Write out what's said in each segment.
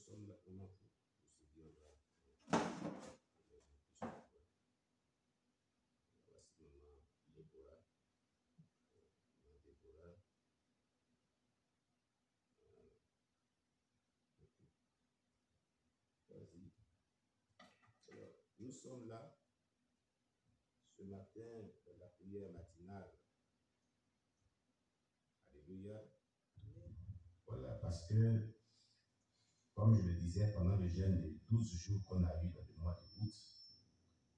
sommes là pour se dire là. Voici maman Déborah. Maman Déborah. Vas-y. Alors, nous sommes là ce matin dans la prière matinale. Alléluia. Voilà, parce que, comme je le disais, pendant le jeûne des 12 jours qu'on a eu dans le mois d'août,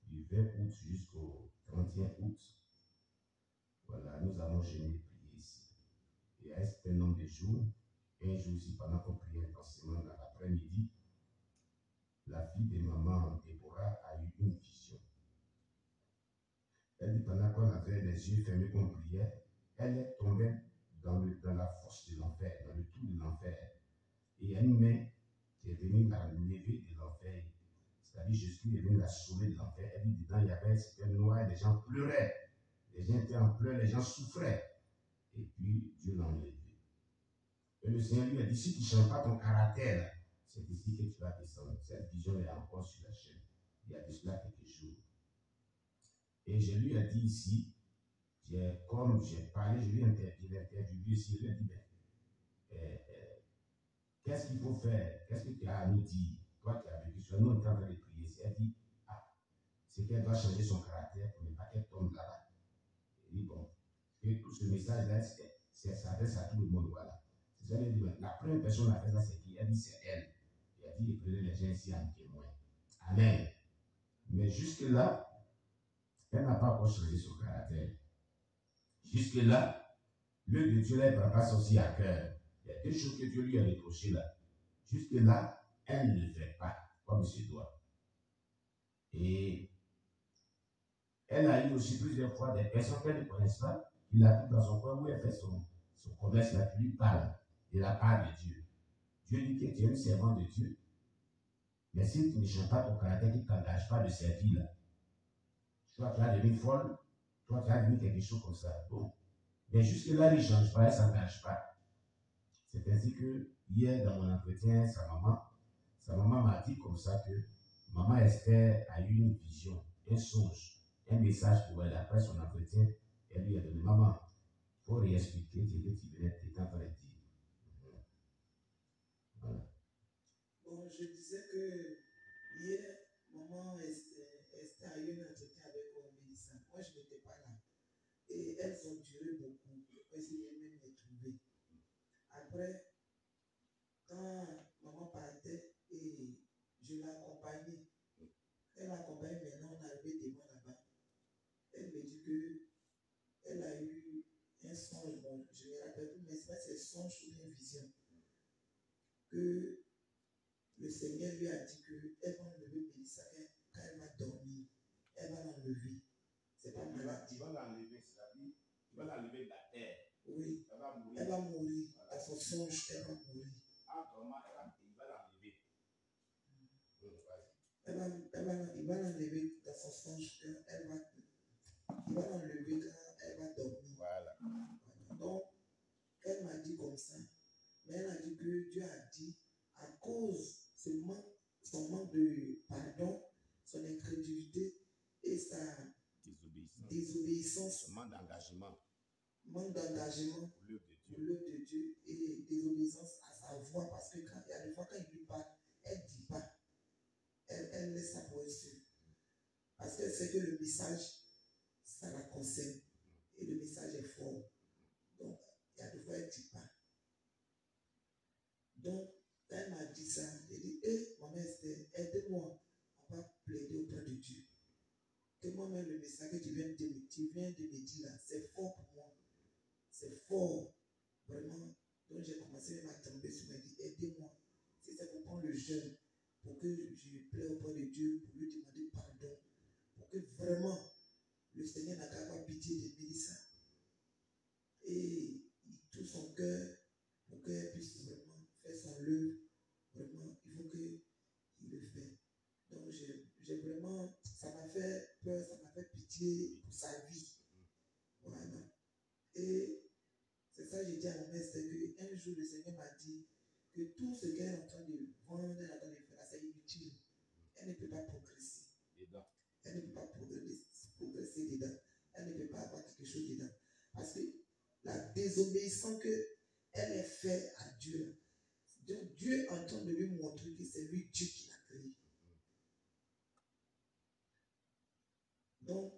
du 20 août jusqu'au 31 août, voilà, nous avons jeûné et prié ici. Et à un certain nombre de jours, un jour aussi, pendant qu'on priait intensément dans l'après-midi, la fille de maman Déborah a eu une vision. Elle dit, pendant qu'on avait les yeux fermés, qu'on priait, elle est tombée dans la fosse de l'enfer, dans le trou de l'enfer. Et il y a une main qui est venue la lever de l'enfer. C'est-à-dire, Jésus est venu la sauver de l'enfer. Elle dit, dedans, il y avait, c'était noir, les gens pleuraient. Les gens étaient en pleurs, les gens souffraient. Et puis, Dieu l'a enlevé. Et le Seigneur lui a dit, si tu ne changes pas ton caractère, c'est ici que tu vas descendre. Cette vision est encore sur la chaîne. Il y a de cela quelques jours. Et je lui ai dit ici, comme j'ai parlé, je l'ai interviewé ici, je lui ai dit, qu'est-ce qu'il faut faire? Qu'est-ce que tu as à nous dire? Toi qui as vécu sur nous, on est en train de prier. Elle dit, c'est qu'elle doit changer son caractère pour ne pas qu'elle tombe là-bas. Il dit, bon, que tout ce message-là, ça s'adresse à tout le monde, voilà. C'est ça, elle dit, la première personne à faire ça, c'est qui? Elle dit, c'est elle. Elle a dit, et prenez les gens ici en témoin. Amen. Mais jusque-là, elle n'a pas encore changé son caractère. Jusque-là, le de Dieu, elle ne prend pas ça aussi à cœur. Il y a deux choses que Dieu lui a reprochées là. Jusque-là, elle ne le fait pas comme il se doit. Et elle a eu aussi plusieurs fois des personnes qu'elle ne connaisse pas, qui la trouvent dans son coin où elle fait son commerce là, qui lui parle de la part de Dieu. Dieu dit que tu es un servant de Dieu. Mais si tu ne changes pas ton caractère, qui ne t'engage pas de servir là, toi tu as devenu folle, toi tu as devenu quelque chose comme ça. Bon. Mais jusque-là, il ne change pas, elle ne s'engage pas. C'est ainsi que hier, dans mon entretien, sa maman m'a dit comme ça que maman Esther a eu une vision, un songe, un message pour elle. Après son entretien, elle lui a donné, maman, il faut réexpliquer ce que tu étais en train de dire. Voilà. Bon, je disais que hier, maman Esther a eu un entretien avec Mélissa. Moi, je n'étais pas là. Et elles ont duré beaucoup. Parce que j'ai même les trouvé. Après, quand maman partait et je l'ai accompagnée, elle accompagne maintenant, on est arrivé devant là-bas. Elle me dit qu'elle a eu un songe, bon, je me rappelle plus, mais c'est un songe ou une vision. Que le Seigneur lui a dit qu'elle va enlever Mélissa quand elle va dormir. Elle va l'enlever. C'est pas malade. Il va l'enlever, c'est-à-dire, il va l'enlever de la terre. Oui. Elle va mourir. Elle va mourir. Dans son songe, elle va mourir. Ah, comment il va l'enlever. Il va l'enlever dans son songe quand il va l'enlever quand elle va dormir. Voilà. Donc, elle m'a dit comme ça. Mais elle a dit que Dieu a dit, à cause de son manque de pardon, son incrédulité et sa désobéissance, Ce manque d'engagement pour l'œuvre de Dieu et désobéissance à sa voix, parce que il y a des fois quand il lui parle, elle ne dit pas. Elle laisse sa voix seule. Parce qu'elle sait que le message, ça la concerne. Et le message est fort. Donc, il y a des fois, elle ne dit pas. Donc, quand elle m'a dit ça, elle dit, maman Esther, aide-moi. On va plaider auprès de Dieu. Que moi-même, le message que tu viens de me dire là, c'est fort pour moi. C'est fort. Vraiment. Donc, j'ai commencé à tomber sur moi et dit, aidez-moi. Si c'est pour prendre le jeûne, pour que je plaie auprès de Dieu, pour lui demander pardon, pour que vraiment le Seigneur n'a qu'à avoir pitié de Mélissa. Et il touche son cœur pour qu'elle puisse vraiment faire son œuvre. Vraiment, il faut qu'il le fasse. Donc, j'ai vraiment, ça m'a fait peur, ça m'a fait pitié pour sa vie. Voilà. Et c'est ça que j'ai dit à mon maître, c'est qu'un jour, le Seigneur m'a dit que tout ce qu'elle est en train de vendre, elle est en train de faire, c'est inutile. Elle ne peut pas progresser. Elle ne peut pas progresser dedans. Elle ne peut pas avoir quelque chose dedans. Parce que la désobéissance qu'elle est faite à Dieu, Dieu est en train de lui montrer que c'est lui Dieu qui l'a créé. Donc,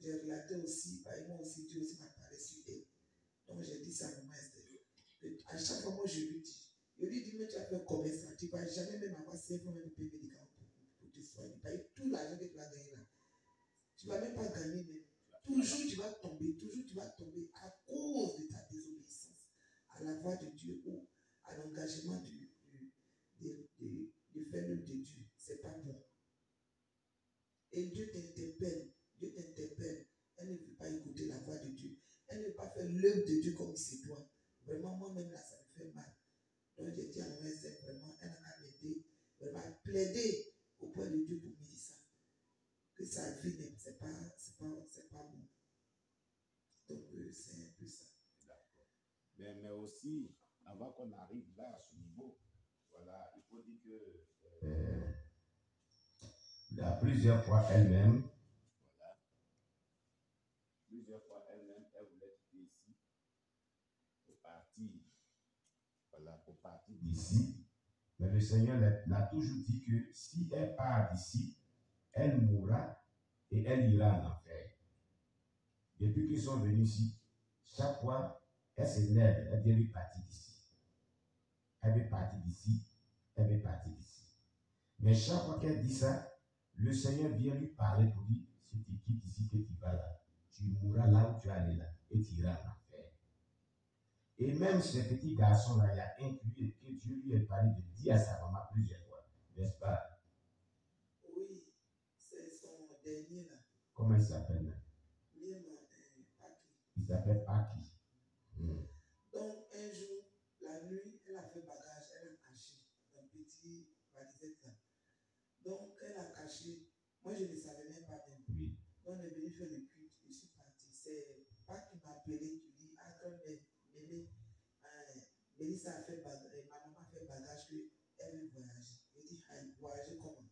j'ai relaté aussi, moi aussi, Dieu aussi m'a parlé sur elle. Donc, j'ai dit ça à maman Esther. À chaque fois, moi, je lui dis, mais tu as fait commerce, tu ne vas jamais même avoir 5 fois même payer médicaments pour te soigner. Tout l'argent que tu vas gagner là, tu ne vas même pas gagner même. Toujours tu vas tomber à cause de ta désobéissance à la voix de Dieu ou à l'engagement du fait de Dieu. Ce n'est pas bon. Et Dieu t'interpelle. Elle ne veut pas écouter la voix de Dieu. Elle ne veut pas faire l'œuvre de Dieu comme c'est toi. Vraiment, moi-même là, ça me fait mal. Donc j'ai dit à mon mère, vraiment, elle a m'aider, vraiment plaider auprès de Dieu pour Mélissa. Que sa vie même, c'est pas bon. Donc c'est un peu ça. D'accord. Mais aussi, avant qu'on arrive là à ce niveau, voilà, il faut dire que plusieurs fois elle-même, elle voulait quitter ici pour partir d'ici. Mais le Seigneur l'a toujours dit que si elle part d'ici, elle mourra et elle ira en enfer. Depuis qu'ils sont venus ici, chaque fois, elle s'énerve, elle dit elle veut partir d'ici. Elle veut partir d'ici, elle veut partir d'ici. Mais chaque fois qu'elle dit ça, le Seigneur vient lui parler pour dire, si tu quittes ici, que tu vas là, tu mourras là où tu es allé là, et tu iras en enfer. Et même ce petit garçon-là, il a inclus que Dieu lui a parlé de dire à sa maman plusieurs fois, n'est-ce pas? Oui, c'est son dernier là. Comment il s'appelle là? Il s'appelle Paki. Donc un jour, la nuit, elle a fait bagage, elle a caché un petit valisette là. Donc elle a caché. Moi je ne savais même pas même. Oui. Donc on est venu faire le culte, je suis parti. C'est pas qui m'a appelé, qui dit, ah quand Mémé, Mélissa a fait bagage, ma maman a fait bagage qu'elle veut voyager. Je dis, ah, voyager comment?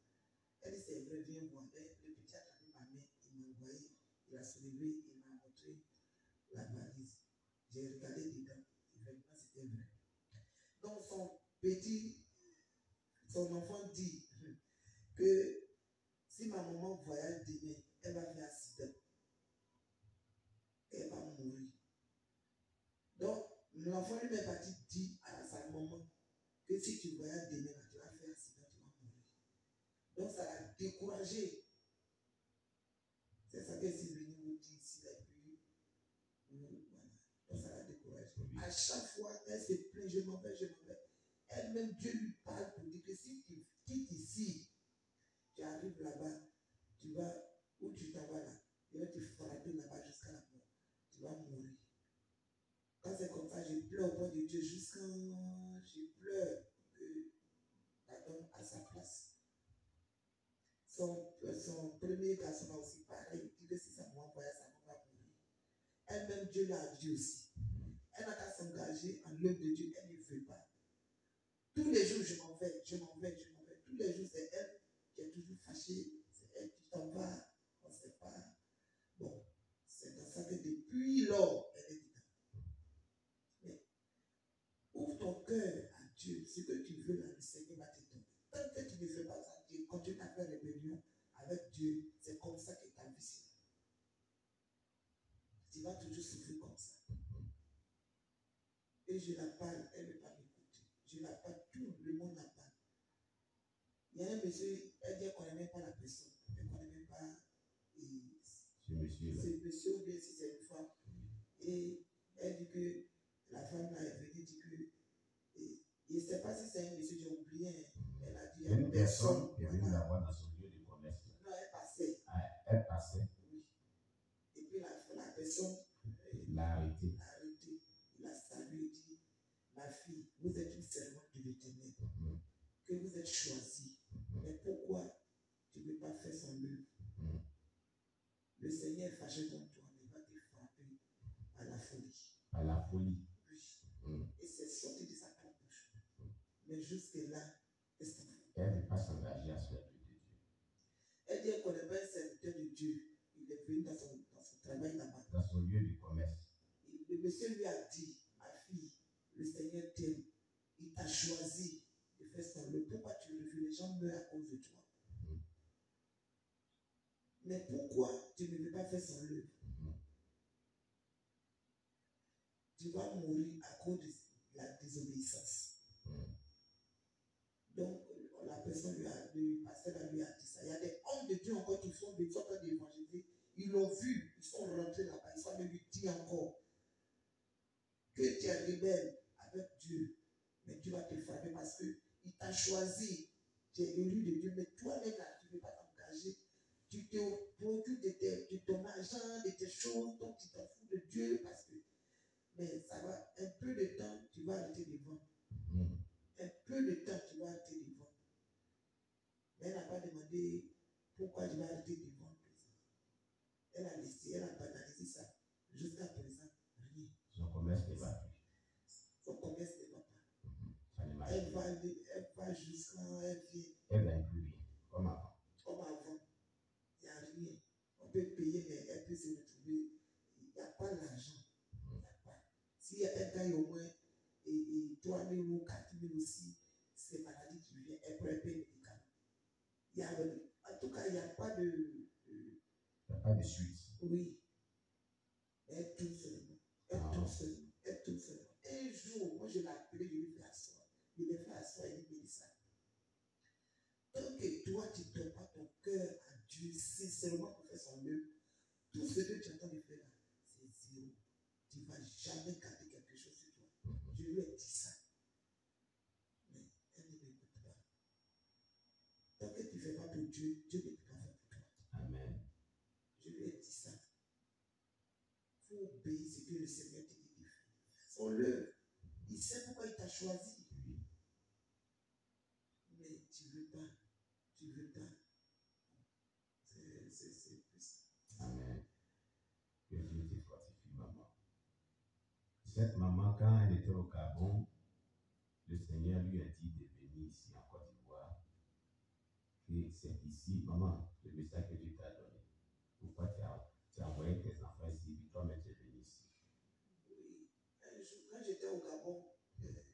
Elle dit, c'est vrai, viens voir. Le petit a tapé ma main, il m'a envoyé, il a soulevé, il m'a montré la valise. J'ai regardé dedans, effectivement c'était vrai. Donc son enfant dit que si ma maman voyage demain, elle va faire accident. Elle va mourir. Donc l'enfant lui est parti dire à sa maman que si tu voyages demain, tu vas faire accident, tu vas mourir. Donc ça l'a découragé. C'est ça que c'est venu vous dire ici, là, puis voilà. Donc ça l'a découragé. À chaque fois, elle se plaint, je m'en vais. Elle-même, Dieu lui parle pour dire que si tu quittes ici, tu arrives là-bas, tu vas, où tu t'en vas là, il va te frapper là-bas jusqu'à la mort. Tu vas mourir. Quand c'est comme ça, je pleure auprès de Dieu jusqu'à. Je pleure que pardon à sa place. Son premier garçon là aussi, pareil, il dit que si sa maman voyait, sa maman va mourir. Elle-même, Dieu l'a dit aussi. Elle n'a qu'à s'engager en l'œuvre de Dieu, elle ne veut pas. Tous les jours, je m'en vais. Tous les jours, c'est elle qui est toujours fâchée. C'est elle qui t'en va. On ne sait pas. Bon, c'est dans ça que depuis lors, elle est dedans. Mais ouvre ton cœur à Dieu. Ce que tu veux, là, le Seigneur va te donner. Tant que tu ne fais pas ça, tu continues à faire rébellion avec Dieu. C'est comme ça que ta vie sera. Tu vas toujours souffrir comme ça. Et je la parle, elle ne veut pas m'écouter. Je la parle, tout le monde la parle. Il y a un monsieur, elle dit qu'on n'aimait pas la personne. Elle ne connaît même pas ce monsieur ou bien si c'est une femme. Et elle dit que la femme là est venue dire que je ne sais pas si c'est un monsieur, j'ai oublié. Elle a dit une personne qui est venue la voir dans son lieu de commerce. Non, elle passait. Elle passait. Oui. Et puis la personne l'a arrêté. Il a salué et dit, ma fille, vous êtes une servante de l'Éternel, que vous êtes choisie. Mais pourquoi tu ne peux pas faire son œuvre? Le Seigneur est fâché contre toi, mais il va te frapper à la folie. À la folie. Oui. Et c'est sorti de sa propre bouche. Mais jusque-là, qu'est-ce qu'on fait? Elle ne veut pas s'engager à servir de Dieu. Elle dit qu'on n'est pas un serviteur de Dieu. Il est venu dans son travail là-bas. Dans son lieu de commerce. Le monsieur lui a dit, ma fille, le Seigneur t'aime. Il t'a choisi de faire son œuvre. Pourquoi tu refuses? Les gens meurent à cause de toi. Mais pourquoi tu ne veux pas faire son œuvre? Tu vas mourir à cause de la désobéissance. Donc, la personne le pasteur lui a dit ça. Il y a des hommes de Dieu encore qui sont en train d'évangéliser. Ils l'ont vu, ils sont rentrés là-bas, ils sont allés lui dire encore que tu es rebelle avec Dieu. Mais Dieu va te frapper parce qu'il t'a choisi. Tu es élu de Dieu, mais toi-même là, tu ne veux pas t'engager. Tu te préoccupes de ton argent, de tes choses, donc tu t'en fous de Dieu parce que. Mais ça va, un peu de temps, tu vas arrêter de vendre. Un peu de temps, tu vas arrêter de vendre. Mais elle n'a pas demandé pourquoi je vais arrêter de vendre. Elle a laissé, elle a banalisé ça. Jusqu'à présent, rien. Son commerce ne va plus. Son commerce ne va pas. Ça ne marche Elle plus. va jusqu'à elle vient. Elle ne gagne plus rien, comme avant. Comme avant. Il n'y a rien. On peut payer, mais elle peut se retrouver. Il n'y a pas l'argent. Il n'y a pas. Si elle gagne au moins 3 000 ou 4 000 aussi, c'est maladie qui vient. Elle pourrait payer les médicaments. En tout cas, il n'y a pas de. Il n'y a pas de suite. Oui. Elle tourne seulement. Elle tourne seulement. Elle tourne seulement. Un jour, moi je l'ai appelé, je lui ai fait asseoir. Il l'ai fait asseoir et il me dit ça. Tant que toi, tu ne donnes pas ton cœur à Dieu sincèrement pour faire son œuvre, tout ce que tu attends de faire là, c'est zéro. Tu ne vas jamais garder quelque chose sur toi. Je lui ai dit ça. Mais elle ne m'écoute pas. Tant que tu ne fais pas pour Dieu, Dieu ne peut pas faire pour toi. Amen. Je lui ai dit ça. Il faut obéir ce que le Seigneur te dit de faire. Son œuvre. Il sait pourquoi il t'a choisi. Mais tu ne veux pas. Tu ne veux pas. C'est plus. Amen. Que Dieu te fortifie, maman. Cette maman, quand elle était au Gabon, le Seigneur lui a dit de venir ici en Côte d'Ivoire. Que c'est ici, maman, le message que Dieu t'a donné. Pourquoi tu as envoyé tes enfants ici, puis toi-même tu es venu ici? Oui. Un jour, quand j'étais au Gabon,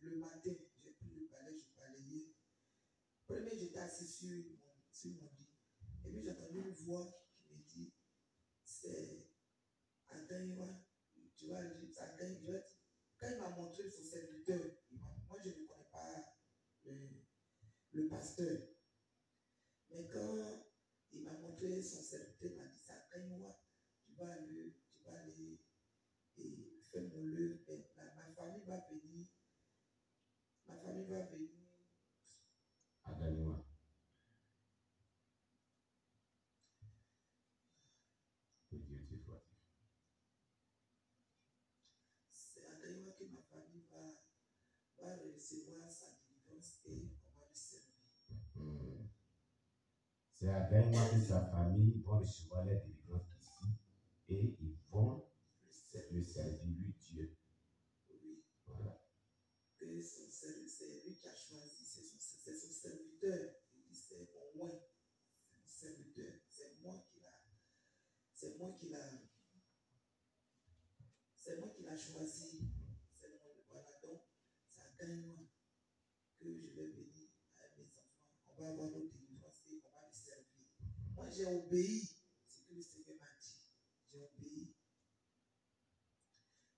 le matin, j'ai pris le balai, je balayais. Premier, j'étais assis sur mon lit. Et puis j'ai entendu une voix qui me dit, c'est Agaïwa. Tu vois, c'est Agaïwa. Quand il m'a montré son serviteur, moi je ne connais pas le pasteur. Mais quand il m'a montré son serviteur, il m'a dit, c'est Agaïwa. Tu vas aller et faire mon œuvre. Ma famille va venir. Ma famille va venir. Agaïwa. Que Dieu te fortifie. C'est Agaïwa que ma famille va recevoir sa délivrance et on va le servir. C'est à Agaïwa que sa famille va recevoir la délivrance ici et ils vont le servir, lui, Dieu. Oui. Voilà. Que c'est lui qui a choisi, c'est son serviteur. Il dit c'est au moins, c'est mon serviteur, c'est moi qui l'a choisi. Voilà, donc c'est à Agaïwa que je vais venir avec mes enfants. On va avoir notre délivrance et on va le servir. Moi j'ai obéi ce que le Seigneur m'a dit. J'ai obéi.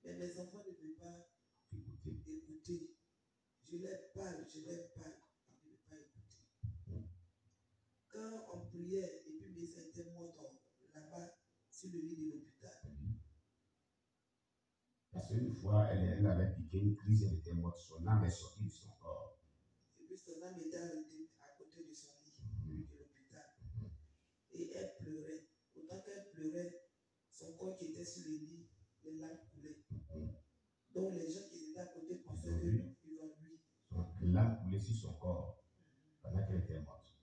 Mais mes enfants ne veulent pas écouter. Je les parle, ils ne veulent pas écouter. Quand on priait et puis mes étaient morts là-bas sur le lit de l'hôpital. Parce qu'une fois, elle avait piqué une crise, elle était morte, son âme est sortie de son corps. Et puis son âme était arrêtée à côté de son lit de l'hôpital. Et elle pleurait. Autant qu'elle pleurait, son corps qui était sur le lit, les larmes coulaient. Donc les gens qui étaient à côté pensaient qu'ils ont vu. Les larmes coulaient sur son corps pendant qu'elle était morte.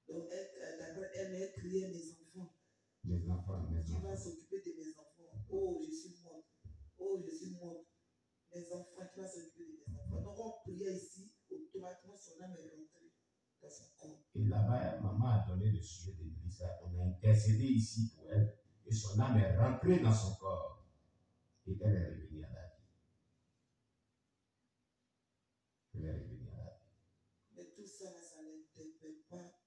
Donc d'abord, elle m'a crié mes enfants. Les enfants, Qui va s'occuper de mes enfants? Oh, je suis morte. Oh, je suis morte. Mes enfants, qui va s'occuper de mes enfants? Donc on prière ici, automatiquement son âme est rentrée dans son corps. Et là-bas, maman a donné le sujet de Mélissa. On a intercédé ici pour elle. Et son âme est rentrée dans son corps. Et elle est revenue à la vie. Elle est revenue à la vie. Mais tout ça, ça n'interpelle pas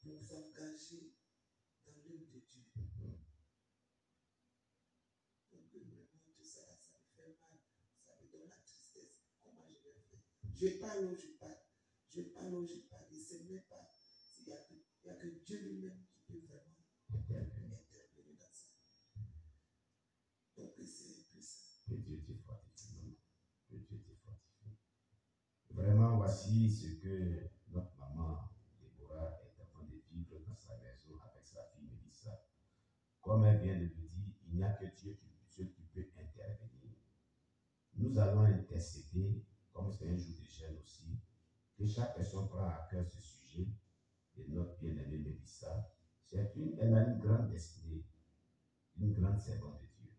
pour vous engager dans l'œuvre de Dieu. Donc, vraiment, tout ça, ça me fait mal. Ça me donne la tristesse. Comment je vais faire? Je parle où je parle. Je parle où je parle. Je ne sais même pas s'il n'y a que Dieu lui-même qui peut vraiment intervenir dans ça. Donc, c'est plus ça. Que Dieu te fortifie, maman. Que Dieu te fortifie. Vraiment, voici ce que notre maman Déborah est en train de vivre dans sa maison avec sa fille Mélissa. Comme elle vient de le dire, il n'y a que Dieu qui peut intervenir. Nous allons intercéder, comme c'est un jour de jeûne aussi, que chaque personne prend à cœur ce sujet de notre bien-aimée Mélissa. Elle a une grande destinée, une grande servante de Dieu.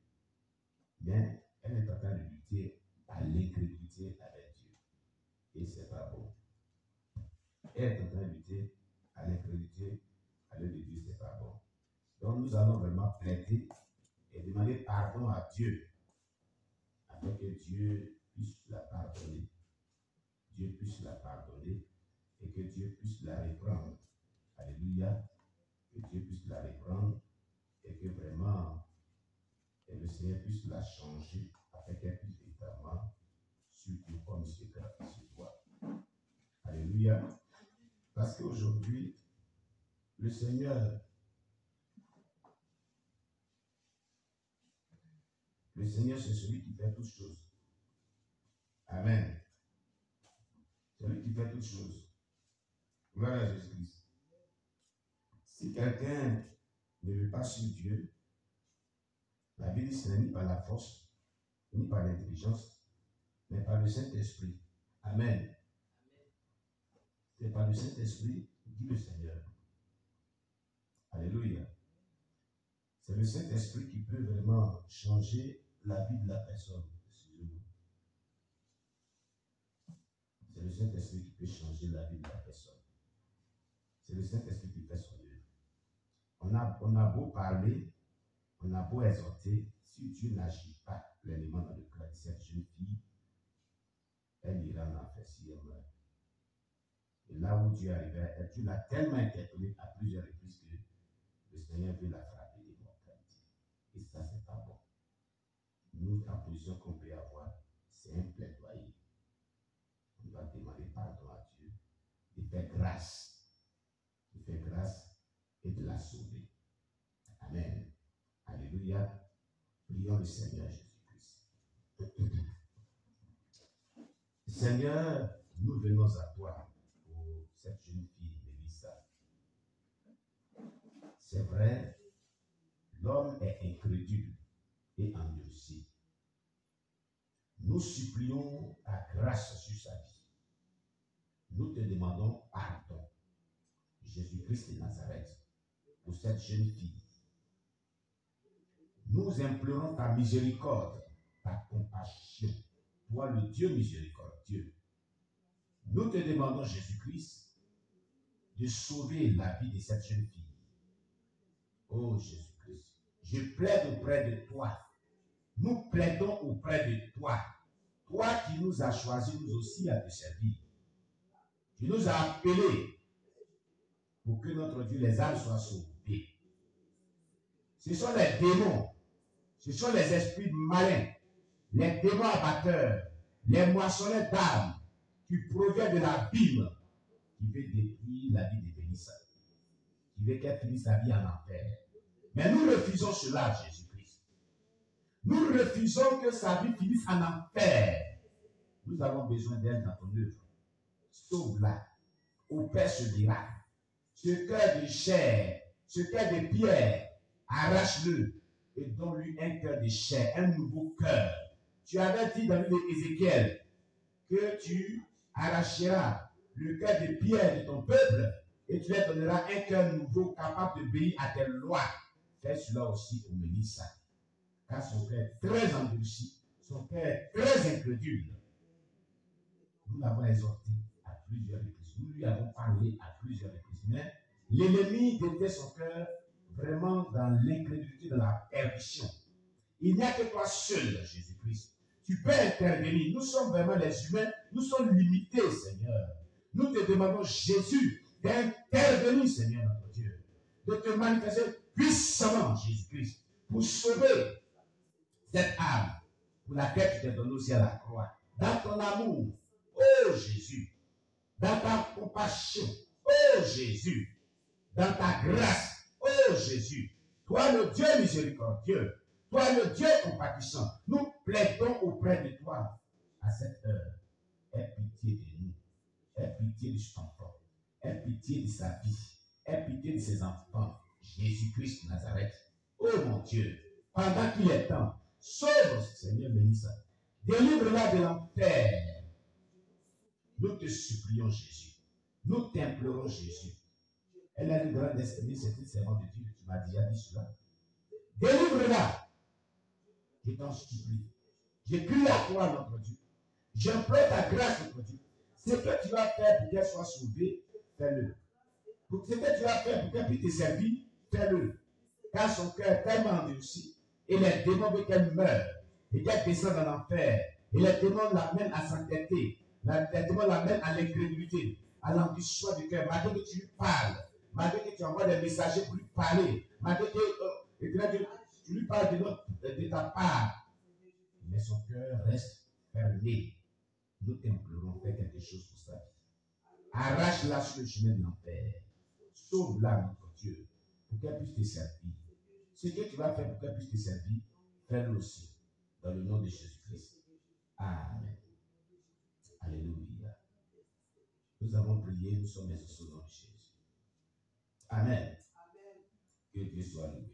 Mais elle est en train de lutter à l'incrédulité avec Dieu. Et c'est pas bon. Elle est en train de lutter à l'incrédulité avec Dieu, c'est pas bon. Donc nous allons vraiment plaider et demander pardon à Dieu, afin que Dieu puisse la pardonner. Dieu puisse la pardonner et que Dieu puisse la reprendre. Alléluia. Que Dieu puisse la reprendre et que vraiment le Seigneur puisse la changer afin qu'elle puisse véritablement suivre comme ce qu'il se doit. Alléluia. Parce qu'aujourd'hui, le Seigneur, c'est celui qui fait toutes choses. Amen. C'est lui qui fait toutes choses. Gloire à Jésus-Christ. Si quelqu'un ne veut pas suivre Dieu, la Bible dit ce n'est ni par la force, ni par l'intelligence, mais par le Saint-Esprit. Amen. C'est par le Saint-Esprit, dit le Seigneur. Alléluia. C'est le Saint-Esprit qui peut vraiment changer la vie de la personne. C'est le Saint-Esprit qui peut changer la vie de la personne. C'est le Saint-Esprit qui fait son œuvre. On a beau parler, on a beau exhorter, si Dieu n'agit pas pleinement dans le cœur de cette jeune fille, elle ira en enfer si elle meurt. Et là où Dieu arrivait, Dieu l'a tellement interpellé à plusieurs reprises que le Seigneur veut la frapper d'immortalité. Et ça, c'est pas bon. Nous, la position qu'on peut avoir, c'est un plaidoyer. On doit demander pardon à Dieu, de faire grâce, et de la sauver. Amen. Alléluia. Prions le Seigneur Jésus-Christ. Seigneur, nous venons à toi pour cette jeune fille, Mélissa. C'est vrai, l'homme est incrédule et endurci. Nous supplions ta grâce sur sa vie. Nous te demandons pardon, Jésus-Christ de Nazareth, pour cette jeune fille. Nous implorons ta miséricorde, ta compassion, toi le Dieu miséricordieux. Nous te demandons, Jésus-Christ, de sauver la vie de cette jeune fille. Oh Jésus-Christ, je plaide auprès de toi. Nous plaidons auprès de toi. Toi qui nous as choisis, nous aussi, à te servir. Tu nous as appelés pour que notre Dieu, les âmes soient sauvées. Ce sont les démons, ce sont les esprits malins, les démons abatteurs, les moissonneurs d'âmes qui proviennent de l'abîme, qui veut détruire la vie de Mélissa, qui veut qu'elle finisse sa vie en enfer. Mais nous refusons cela, Jésus-Christ. Nous refusons que sa vie finisse en enfer. Nous avons besoin d'elle dans ton œuvre. Sauve-la. Opère ce miracle. Ce cœur de chair, ce cœur de pierre, arrache-le et donne-lui un cœur de chair, un nouveau cœur. Tu avais dit dans le livre d'Ézéchiel que tu arracheras le cœur de pierre de ton peuple et tu leur donneras un cœur nouveau capable d'obéir à tes lois. Fais cela aussi au Mélissa, car son cœur est très endurci, son cœur est très incrédule. Nous l'avons exhorté à plusieurs reprises. Nous lui avons parlé à plusieurs reprises. Mais l'ennemi détient son cœur vraiment dans l'incrédulité, dans la perdition. Il n'y a que toi seul, Jésus-Christ. Tu peux intervenir. Nous sommes vraiment les humains. Nous sommes limités, Seigneur. Nous te demandons, Jésus, d'intervenir, Seigneur notre Dieu. De te manifester puissamment, Jésus-Christ, pour sauver cette âme pour laquelle tu t'es donné aussi à la croix. Dans ton amour, oh Jésus. Dans ta compassion, oh Jésus. Dans ta grâce, oh Jésus. Toi le Dieu miséricordieux. Toi le Dieu compatissant. Nous plaidons auprès de toi à cette heure. Aie pitié de nous. Aie pitié de son enfant. Aie pitié de sa vie. Aie pitié de ses enfants. Jésus-Christ de Nazareth. Oh mon Dieu. Pendant qu'il est temps, sauve, Seigneur Mélissa. Délivre-la de l'enfer. Nous te supplions, Jésus. Nous t'implorons, Jésus. Elle a une grande destinée, c'est une servante de Dieu. Tu m'as déjà dit cela. Délivre-la. Je t'en supplie. Je crie à toi, notre Dieu. J'implore ta grâce, notre Dieu. Ce que tu vas faire pour qu'elle soit sauvée, fais-le. Pour ce que tu vas faire pour qu'elle puisse te servir, fais-le. Car son cœur est tellement endurci. Et les démons veulent qu'elle meure. Et qu'elle descende dans l'enfer. Et les démons l'amènent à s'entêter. Les démons l'amènent à l'incrédulité, à l'endurcissement du cœur. Malgré que tu lui parles, malgré que tu envoies des messagers pour lui parler, malgré que tu lui parles de ta part, mais son cœur reste fermé. Nous t'implorons, fais quelque chose pour sa vie. Arrache-la sur le chemin de l'enfer. Sauve-la, notre Dieu, pour qu'elle puisse te servir. Ce que tu vas faire pour qu'elle puisse te servir, fais-le aussi, dans le nom de Jésus-Christ. Amen. Alléluia. Nous avons prié, nous sommes exaucés au nom de Jésus. Amen. Que Dieu soit loué.